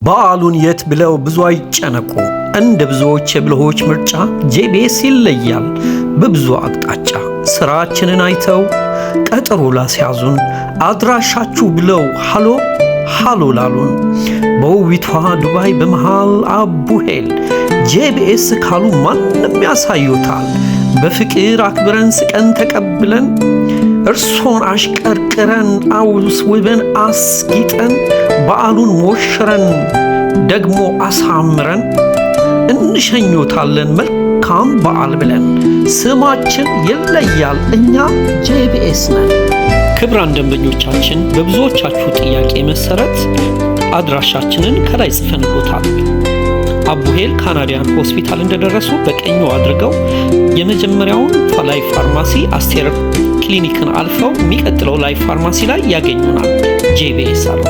በዓሉን የት ብለው ብዙ አይጨነቁ። እንደ ብዙዎች የብልሆች ምርጫ ጄቢኤስ ይለያል በብዙ አቅጣጫ። ስራችንን አይተው ቀጠሮ ላስያዙን አድራሻችሁ ብለው ሃሎ ሃሎ ላሉን በውቢቷ ዱባይ በመሃል አቡሄል ጄቢኤስ ካሉ ማንም ያሳዩታል። በፍቅር አክብረን ስቀን ተቀብለን እርሶን አሽቀርቅረን አውስውበን አስጊጠን በዓሉን ሞሽረን ደግሞ አሳምረን እንሸኞታለን መልካም በዓል ብለን። ስማችን ይለያል እኛ ጄቢኤስ ነን። ክቡራን ደንበኞቻችን በብዙዎቻችሁ ጥያቄ መሰረት አድራሻችንን ከላይ ጽፈንሎታል። አቡሄል ካናዲያን ሆስፒታል እንደደረሱ በቀኙ አድርገው የመጀመሪያውን ላይፍ ፋርማሲ አስቴር ክሊኒክን አልፈው የሚቀጥለው ላይፍ ፋርማሲ ላይ ያገኙናል። ጄቢኤስ አሉ።